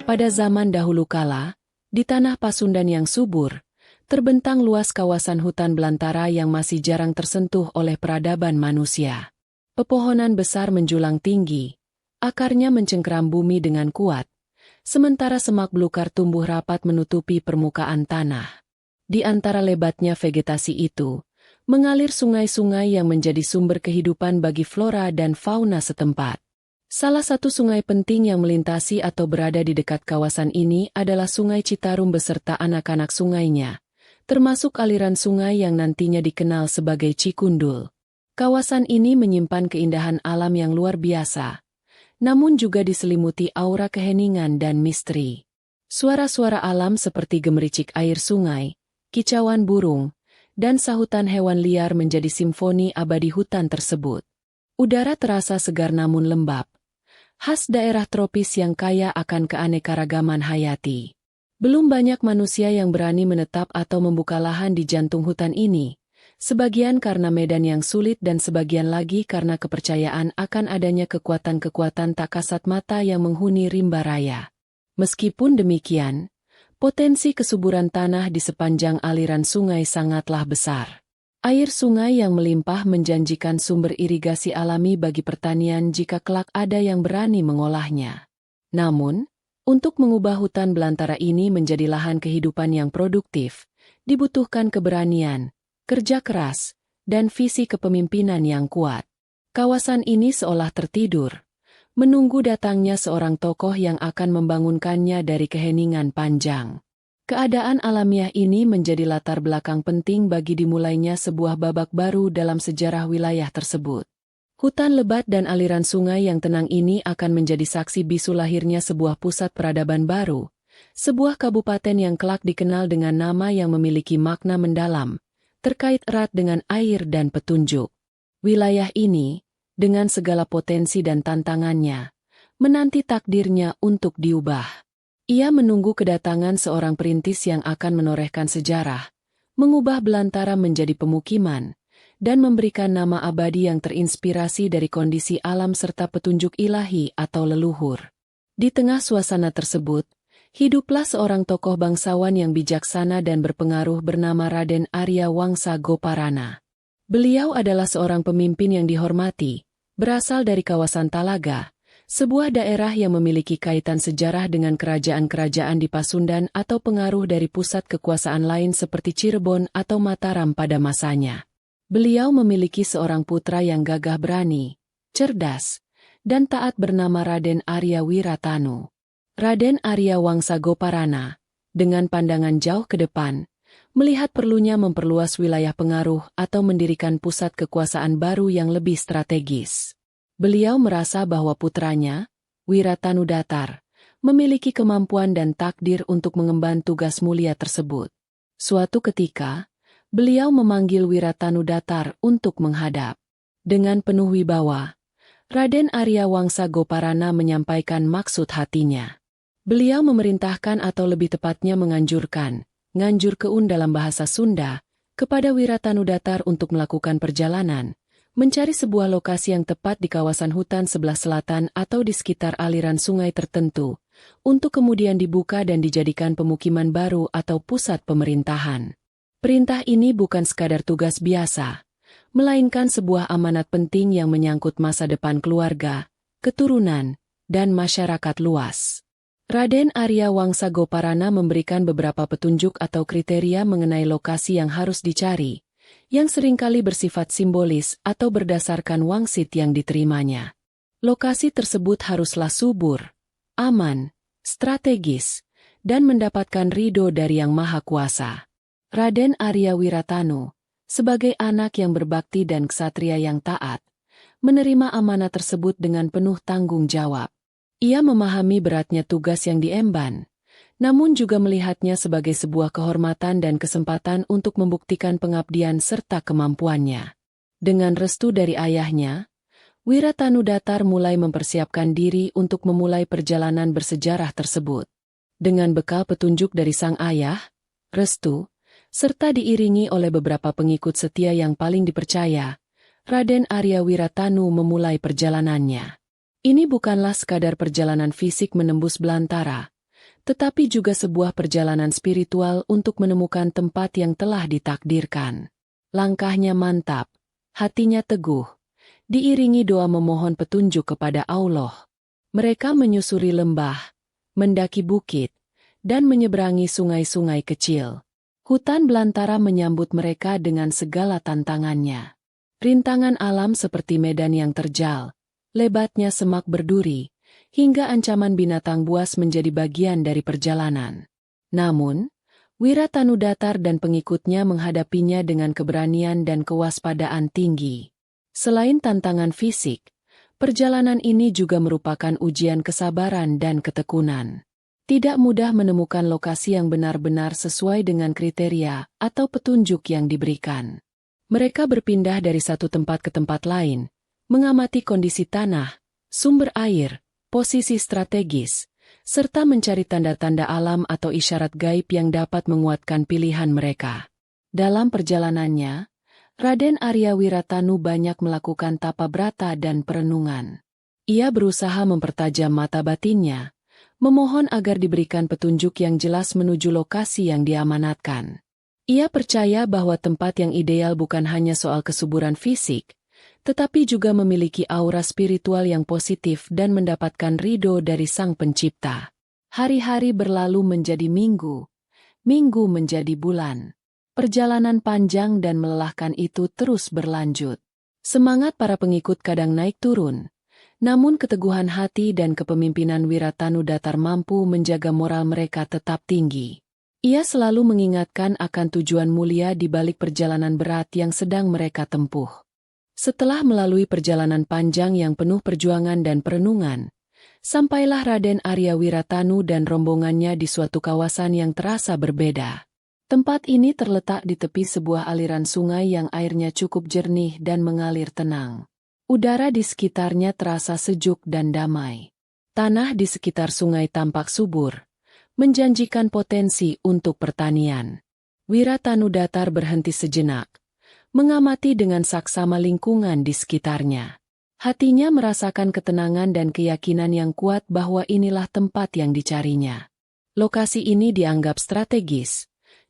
Pada zaman dahulu kala, di tanah Pasundan yang subur, terbentang luas kawasan hutan belantara yang masih jarang tersentuh oleh peradaban manusia. Pepohonan besar menjulang tinggi, akarnya mencengkeram bumi dengan kuat, sementara semak belukar tumbuh rapat menutupi permukaan tanah. Di antara lebatnya vegetasi itu, mengalir sungai-sungai yang menjadi sumber kehidupan bagi flora dan fauna setempat. Salah satu sungai penting yang melintasi atau berada di dekat kawasan ini adalah Sungai Citarum beserta anak-anak sungainya, termasuk aliran sungai yang nantinya dikenal sebagai Cikundul. Kawasan ini menyimpan keindahan alam yang luar biasa, namun juga diselimuti aura keheningan dan misteri. Suara-suara alam seperti gemericik air sungai, kicauan burung, dan sahutan hewan liar menjadi simfoni abadi hutan tersebut. Udara terasa segar namun lembab, khas daerah tropis yang kaya akan keanekaragaman hayati. Belum banyak manusia yang berani menetap atau membuka lahan di jantung hutan ini, sebagian karena medan yang sulit dan sebagian lagi karena kepercayaan akan adanya kekuatan-kekuatan tak kasat mata yang menghuni rimba raya. Meskipun demikian, potensi kesuburan tanah di sepanjang aliran sungai sangatlah besar. Air sungai yang melimpah menjanjikan sumber irigasi alami bagi pertanian jika kelak ada yang berani mengolahnya. Namun, untuk mengubah hutan belantara ini menjadi lahan kehidupan yang produktif, dibutuhkan keberanian, kerja keras, dan visi kepemimpinan yang kuat. Kawasan ini seolah tertidur, menunggu datangnya seorang tokoh yang akan membangunkannya dari keheningan panjang. Keadaan alamiah ini menjadi latar belakang penting bagi dimulainya sebuah babak baru dalam sejarah wilayah tersebut. Hutan lebat dan aliran sungai yang tenang ini akan menjadi saksi bisu lahirnya sebuah pusat peradaban baru, sebuah kabupaten yang kelak dikenal dengan nama yang memiliki makna mendalam, terkait erat dengan air dan petunjuk. Wilayah ini, dengan segala potensi dan tantangannya, menanti takdirnya untuk diubah. Ia menunggu kedatangan seorang perintis yang akan menorehkan sejarah, mengubah belantara menjadi pemukiman, dan memberikan nama abadi yang terinspirasi dari kondisi alam serta petunjuk ilahi atau leluhur. Di tengah suasana tersebut, hiduplah seorang tokoh bangsawan yang bijaksana dan berpengaruh bernama Raden Arya Wangsa Goparana. Beliau adalah seorang pemimpin yang dihormati, berasal dari kawasan Talaga, sebuah daerah yang memiliki kaitan sejarah dengan kerajaan-kerajaan di Pasundan atau pengaruh dari pusat kekuasaan lain seperti Cirebon atau Mataram pada masanya. Beliau memiliki seorang putra yang gagah berani, cerdas, dan taat bernama Raden Arya Wiratanu. Raden Arya Wangsa Goparana, dengan pandangan jauh ke depan, melihat perlunya memperluas wilayah pengaruh atau mendirikan pusat kekuasaan baru yang lebih strategis. Beliau merasa bahwa putranya, Wiratanu Datar, memiliki kemampuan dan takdir untuk mengemban tugas mulia tersebut. Suatu ketika, beliau memanggil Wiratanu Datar untuk menghadap. Dengan penuh wibawa, Raden Arya Wangsa Goparana menyampaikan maksud hatinya. Beliau memerintahkan atau lebih tepatnya menganjurkan, nganjur keun dalam bahasa Sunda, kepada Wiratanu Datar untuk melakukan perjalanan, mencari sebuah lokasi yang tepat di kawasan hutan sebelah selatan atau di sekitar aliran sungai tertentu, untuk kemudian dibuka dan dijadikan pemukiman baru atau pusat pemerintahan. Perintah ini bukan sekadar tugas biasa, melainkan sebuah amanat penting yang menyangkut masa depan keluarga, keturunan, dan masyarakat luas. Raden Arya Wangsa Goparana memberikan beberapa petunjuk atau kriteria mengenai lokasi yang harus dicari, yang seringkali bersifat simbolis atau berdasarkan wangsit yang diterimanya. Lokasi tersebut haruslah subur, aman, strategis, dan mendapatkan ridho dari Yang Maha Kuasa. Raden Arya Wiratanu, sebagai anak yang berbakti dan ksatria yang taat, menerima amanah tersebut dengan penuh tanggung jawab. Ia memahami beratnya tugas yang diemban, namun juga melihatnya sebagai sebuah kehormatan dan kesempatan untuk membuktikan pengabdian serta kemampuannya. Dengan restu dari ayahnya, Wiratanu Datar mulai mempersiapkan diri untuk memulai perjalanan bersejarah tersebut. Dengan bekal petunjuk dari sang ayah, restu, serta diiringi oleh beberapa pengikut setia yang paling dipercaya, Raden Arya Wiratanu memulai perjalanannya. Ini bukanlah sekadar perjalanan fisik menembus belantara, tetapi juga sebuah perjalanan spiritual untuk menemukan tempat yang telah ditakdirkan. Langkahnya mantap, hatinya teguh, diiringi doa memohon petunjuk kepada Allah. Mereka menyusuri lembah, mendaki bukit, dan menyeberangi sungai-sungai kecil. Hutan belantara menyambut mereka dengan segala tantangannya. Rintangan alam seperti medan yang terjal, lebatnya semak berduri, hingga ancaman binatang buas menjadi bagian dari perjalanan. Namun, Wiratanudatar dan pengikutnya menghadapinya dengan keberanian dan kewaspadaan tinggi. Selain tantangan fisik, perjalanan ini juga merupakan ujian kesabaran dan ketekunan. Tidak mudah menemukan lokasi yang benar-benar sesuai dengan kriteria atau petunjuk yang diberikan. Mereka berpindah dari satu tempat ke tempat lain, mengamati kondisi tanah, sumber air, posisi strategis, serta mencari tanda-tanda alam atau isyarat gaib yang dapat menguatkan pilihan mereka. Dalam perjalanannya, Raden Arya Wiratanu banyak melakukan tapa brata dan perenungan. Ia berusaha mempertajam mata batinnya, memohon agar diberikan petunjuk yang jelas menuju lokasi yang diamanatkan. Ia percaya bahwa tempat yang ideal bukan hanya soal kesuburan fisik, tetapi juga memiliki aura spiritual yang positif dan mendapatkan ridho dari Sang Pencipta. Hari-hari berlalu menjadi minggu, minggu menjadi bulan. Perjalanan panjang dan melelahkan itu terus berlanjut. Semangat para pengikut kadang naik turun, namun keteguhan hati dan kepemimpinan Wiratanudatar mampu menjaga moral mereka tetap tinggi. Ia selalu mengingatkan akan tujuan mulia di balik perjalanan berat yang sedang mereka tempuh. Setelah melalui perjalanan panjang yang penuh perjuangan dan perenungan, sampailah Raden Arya Wiratanu dan rombongannya di suatu kawasan yang terasa berbeda. Tempat ini terletak di tepi sebuah aliran sungai yang airnya cukup jernih dan mengalir tenang. Udara di sekitarnya terasa sejuk dan damai. Tanah di sekitar sungai tampak subur, menjanjikan potensi untuk pertanian. Wiratanudatar berhenti sejenak, mengamati dengan saksama lingkungan di sekitarnya. Hatinya merasakan ketenangan dan keyakinan yang kuat bahwa inilah tempat yang dicarinya. Lokasi ini dianggap strategis,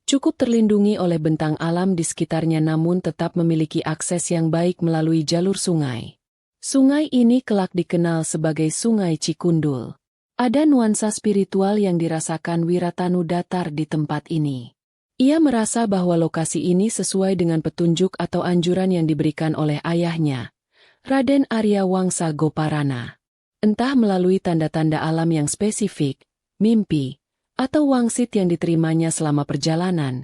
cukup terlindungi oleh bentang alam di sekitarnya namun tetap memiliki akses yang baik melalui jalur sungai. Sungai ini kelak dikenal sebagai Sungai Cikundul. Ada nuansa spiritual yang dirasakan Wiratanudatar di tempat ini. Ia merasa bahwa lokasi ini sesuai dengan petunjuk atau anjuran yang diberikan oleh ayahnya, Raden Arya Wangsa Goparana. Entah melalui tanda-tanda alam yang spesifik, mimpi, atau wangsit yang diterimanya selama perjalanan,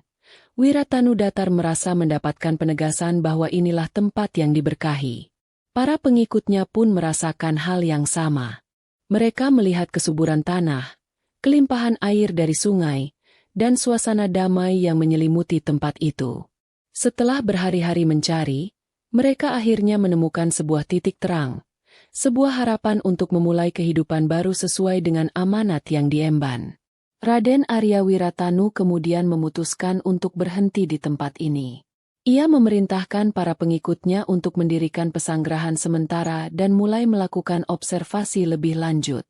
Wiratanudatar merasa mendapatkan penegasan bahwa inilah tempat yang diberkahi. Para pengikutnya pun merasakan hal yang sama. Mereka melihat kesuburan tanah, kelimpahan air dari sungai, dan suasana damai yang menyelimuti tempat itu. Setelah berhari-hari mencari, mereka akhirnya menemukan sebuah titik terang, sebuah harapan untuk memulai kehidupan baru sesuai dengan amanat yang diemban. Raden Arya Wiratanu kemudian memutuskan untuk berhenti di tempat ini. Ia memerintahkan para pengikutnya untuk mendirikan pesanggerahan sementara dan mulai melakukan observasi lebih lanjut.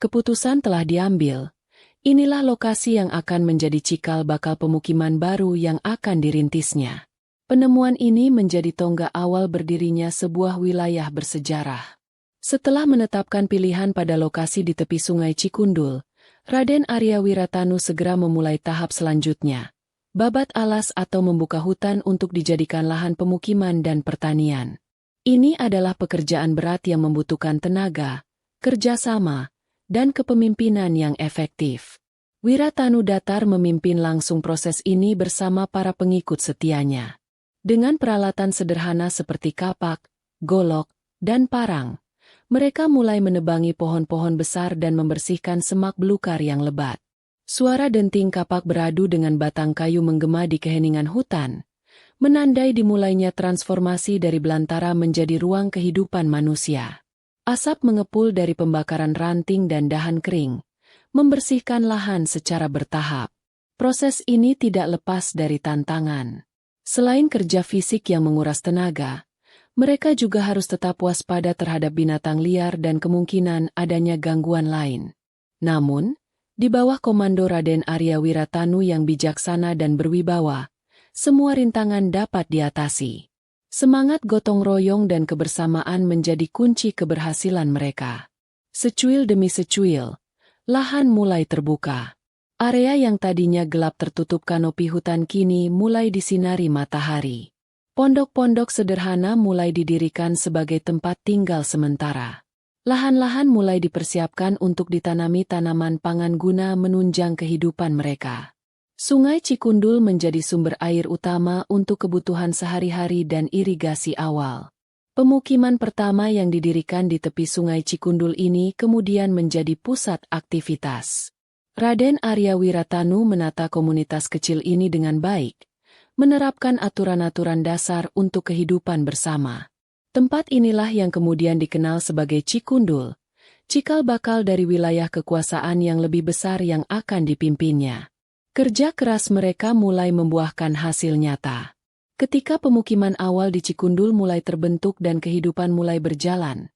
Keputusan telah diambil. Inilah lokasi yang akan menjadi cikal bakal pemukiman baru yang akan dirintisnya. Penemuan ini menjadi tonggak awal berdirinya sebuah wilayah bersejarah. Setelah menetapkan pilihan pada lokasi di tepi Sungai Cikundul, Raden Arya Wiratanu segera memulai tahap selanjutnya, babat alas atau membuka hutan untuk dijadikan lahan pemukiman dan pertanian. Ini adalah pekerjaan berat yang membutuhkan tenaga, kerjasama, dan kepemimpinan yang efektif. Wiratanudatar memimpin langsung proses ini bersama para pengikut setianya. Dengan peralatan sederhana seperti kapak, golok, dan parang, mereka mulai menebangi pohon-pohon besar dan membersihkan semak belukar yang lebat. Suara denting kapak beradu dengan batang kayu menggema di keheningan hutan, menandai dimulainya transformasi dari belantara menjadi ruang kehidupan manusia. Asap mengepul dari pembakaran ranting dan dahan kering, membersihkan lahan secara bertahap. Proses ini tidak lepas dari tantangan. Selain kerja fisik yang menguras tenaga, mereka juga harus tetap waspada terhadap binatang liar dan kemungkinan adanya gangguan lain. Namun, Di bawah komando Raden Arya Wiratanu yang bijaksana dan berwibawa, semua rintangan dapat diatasi. Semangat gotong royong dan kebersamaan menjadi kunci keberhasilan mereka. Secuil demi secuil, lahan mulai terbuka. Area yang tadinya gelap tertutup kanopi hutan kini mulai disinari matahari. Pondok-pondok sederhana mulai didirikan sebagai tempat tinggal sementara. Lahan-lahan mulai dipersiapkan untuk ditanami tanaman pangan guna menunjang kehidupan mereka. Sungai Cikundul menjadi sumber air utama untuk kebutuhan sehari-hari dan irigasi awal. Pemukiman pertama yang didirikan di tepi Sungai Cikundul ini kemudian menjadi pusat aktivitas. Raden Arya Wiratanu menata komunitas kecil ini dengan baik, menerapkan aturan-aturan dasar untuk kehidupan bersama. Tempat inilah yang kemudian dikenal sebagai Cikundul, cikal bakal dari wilayah kekuasaan yang lebih besar yang akan dipimpinnya. Kerja keras mereka mulai membuahkan hasil nyata. Ketika pemukiman awal di Cikundul mulai terbentuk dan kehidupan mulai berjalan,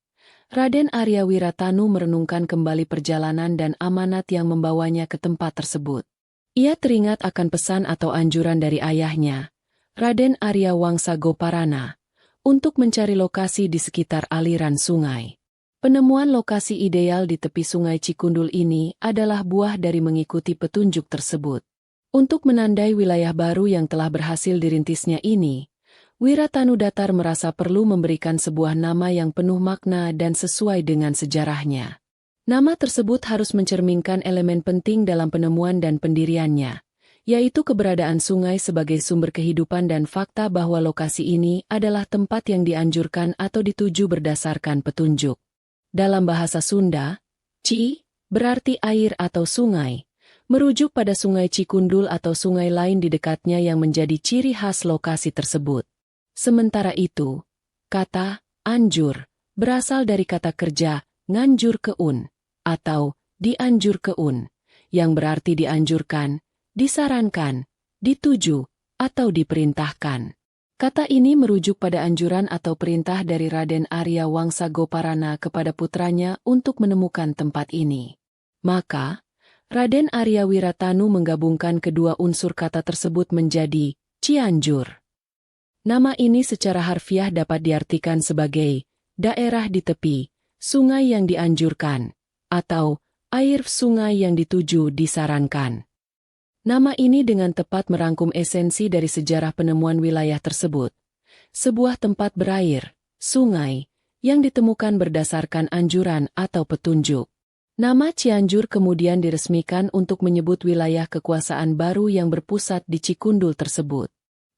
Raden Arya Wiratanu merenungkan kembali perjalanan dan amanat yang membawanya ke tempat tersebut. Ia teringat akan pesan atau anjuran dari ayahnya, Raden Arya Wangsa Goparana, untuk mencari lokasi di sekitar aliran sungai. Penemuan lokasi ideal di tepi Sungai Cikundul ini adalah buah dari mengikuti petunjuk tersebut. Untuk menandai wilayah baru yang telah berhasil dirintisnya ini, Wiratanu Datar merasa perlu memberikan sebuah nama yang penuh makna dan sesuai dengan sejarahnya. Nama tersebut harus mencerminkan elemen penting dalam penemuan dan pendiriannya, yaitu keberadaan sungai sebagai sumber kehidupan dan fakta bahwa lokasi ini adalah tempat yang dianjurkan atau dituju berdasarkan petunjuk. Dalam bahasa Sunda, Ci berarti air atau sungai, merujuk pada Sungai Cikundul atau sungai lain di dekatnya yang menjadi ciri khas lokasi tersebut. Sementara itu, kata anjur berasal dari kata kerja nganjur keun atau dianjur keun, yang berarti dianjurkan, disarankan, dituju, atau diperintahkan. Kata ini merujuk pada anjuran atau perintah dari Raden Arya Wangsa Goparana kepada putranya untuk menemukan tempat ini. Maka, Raden Arya Wiratanu menggabungkan kedua unsur kata tersebut menjadi Cianjur. Nama ini secara harfiah dapat diartikan sebagai daerah di tepi, sungai yang dianjurkan, atau air sungai yang dituju disarankan. Nama ini dengan tepat merangkum esensi dari sejarah penemuan wilayah tersebut. Sebuah tempat berair, sungai, yang ditemukan berdasarkan anjuran atau petunjuk. Nama Cianjur kemudian diresmikan untuk menyebut wilayah kekuasaan baru yang berpusat di Cikundul tersebut.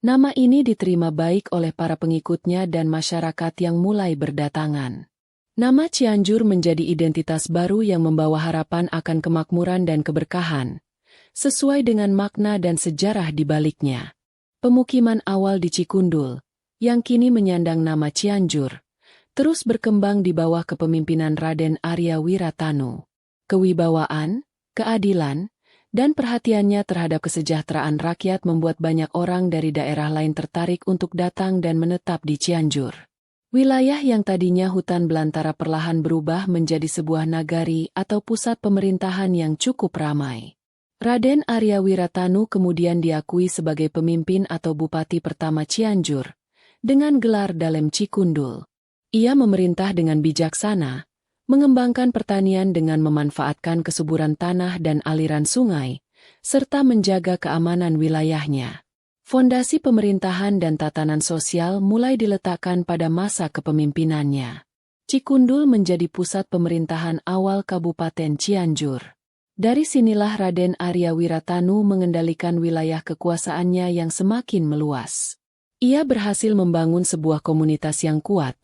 Nama ini diterima baik oleh para pengikutnya dan masyarakat yang mulai berdatangan. Nama Cianjur menjadi identitas baru yang membawa harapan akan kemakmuran dan keberkahan, sesuai dengan makna dan sejarah di baliknya. Pemukiman awal di Cikundul, yang kini menyandang nama Cianjur, terus berkembang di bawah kepemimpinan Raden Arya Wiratanu. Kewibawaan, keadilan, dan perhatiannya terhadap kesejahteraan rakyat membuat banyak orang dari daerah lain tertarik untuk datang dan menetap di Cianjur. Wilayah yang tadinya hutan belantara perlahan berubah menjadi sebuah nagari atau pusat pemerintahan yang cukup ramai. Raden Arya Wiratanu kemudian diakui sebagai pemimpin atau bupati pertama Cianjur, dengan gelar Dalem Cikundul. Ia memerintah dengan bijaksana, mengembangkan pertanian dengan memanfaatkan kesuburan tanah dan aliran sungai, serta menjaga keamanan wilayahnya. Fondasi pemerintahan dan tatanan sosial mulai diletakkan pada masa kepemimpinannya. Cikundul menjadi pusat pemerintahan awal Kabupaten Cianjur. Dari sinilah Raden Arya Wiratanu mengendalikan wilayah kekuasaannya yang semakin meluas. Ia berhasil membangun sebuah komunitas yang kuat,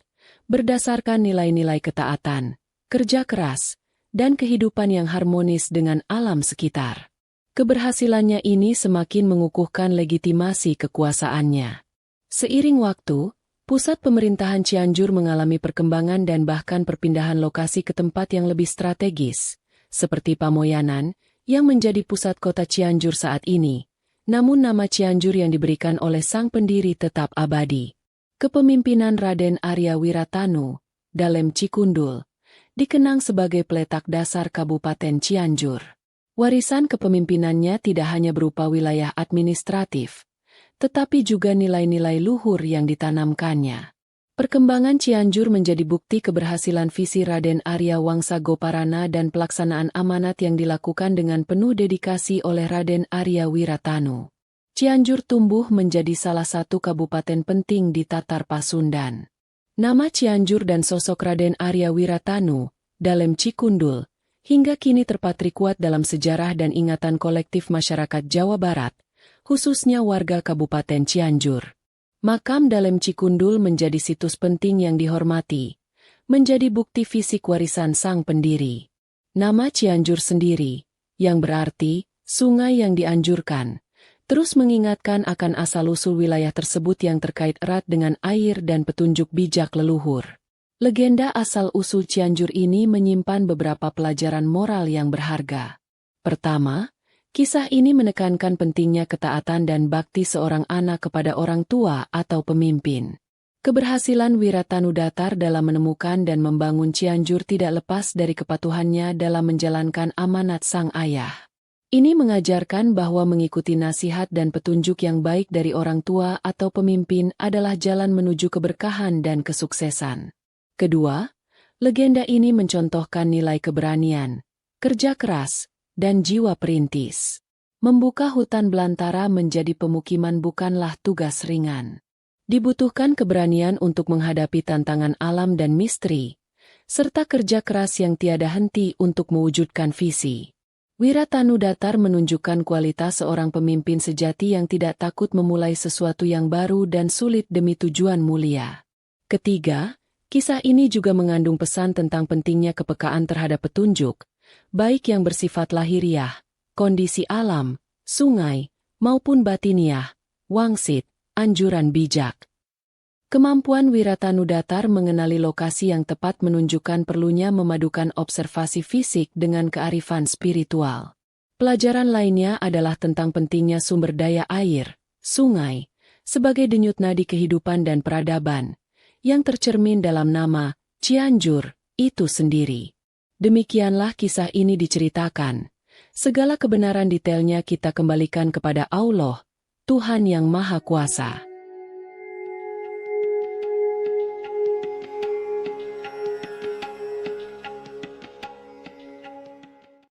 berdasarkan nilai-nilai ketaatan, kerja keras, dan kehidupan yang harmonis dengan alam sekitar. Keberhasilannya ini semakin mengukuhkan legitimasi kekuasaannya. Seiring waktu, pusat pemerintahan Cianjur mengalami perkembangan dan bahkan perpindahan lokasi ke tempat yang lebih strategis, seperti Pamoyanan, yang menjadi pusat kota Cianjur saat ini. Namun nama Cianjur yang diberikan oleh sang pendiri tetap abadi. Kepemimpinan Raden Arya Wiratanu, Dalem Cikundul, dikenang sebagai peletak dasar Kabupaten Cianjur. Warisan kepemimpinannya tidak hanya berupa wilayah administratif, tetapi juga nilai-nilai luhur yang ditanamkannya. Perkembangan Cianjur menjadi bukti keberhasilan visi Raden Arya Wangsa Goparana dan pelaksanaan amanat yang dilakukan dengan penuh dedikasi oleh Raden Arya Wiratanu. Cianjur tumbuh menjadi salah satu kabupaten penting di Tatar Pasundan. Nama Cianjur dan sosok Raden Arya Wiratanu, Dalem Cikundul, hingga kini terpatri kuat dalam sejarah dan ingatan kolektif masyarakat Jawa Barat, khususnya warga Kabupaten Cianjur. Makam Dalem Cikundul menjadi situs penting yang dihormati, menjadi bukti fisik warisan sang pendiri. Nama Cianjur sendiri, yang berarti sungai yang dianjurkan, terus mengingatkan akan asal-usul wilayah tersebut yang terkait erat dengan air dan petunjuk bijak leluhur. Legenda asal-usul Cianjur ini menyimpan beberapa pelajaran moral yang berharga. Pertama, kisah ini menekankan pentingnya ketaatan dan bakti seorang anak kepada orang tua atau pemimpin. Keberhasilan Wiratanu Datar dalam menemukan dan membangun Cianjur tidak lepas dari kepatuhannya dalam menjalankan amanat sang ayah. Ini mengajarkan bahwa mengikuti nasihat dan petunjuk yang baik dari orang tua atau pemimpin adalah jalan menuju keberkahan dan kesuksesan. Kedua, legenda ini mencontohkan nilai keberanian, kerja keras, dan jiwa perintis. Membuka hutan belantara menjadi pemukiman bukanlah tugas ringan. Dibutuhkan keberanian untuk menghadapi tantangan alam dan misteri, serta kerja keras yang tiada henti untuk mewujudkan visi. Wiratanu Datar menunjukkan kualitas seorang pemimpin sejati yang tidak takut memulai sesuatu yang baru dan sulit demi tujuan mulia. Ketiga, kisah ini juga mengandung pesan tentang pentingnya kepekaan terhadap petunjuk, baik yang bersifat lahiriah, kondisi alam, sungai, maupun batiniah, wangsit, anjuran bijak. Kemampuan Wiratanu Datar mengenali lokasi yang tepat menunjukkan perlunya memadukan observasi fisik dengan kearifan spiritual. Pelajaran lainnya adalah tentang pentingnya sumber daya air, sungai, sebagai denyut nadi kehidupan dan peradaban, yang tercermin dalam nama Cianjur itu sendiri. Demikianlah kisah ini diceritakan. Segala kebenaran detailnya kita kembalikan kepada Allah, Tuhan yang Maha Kuasa.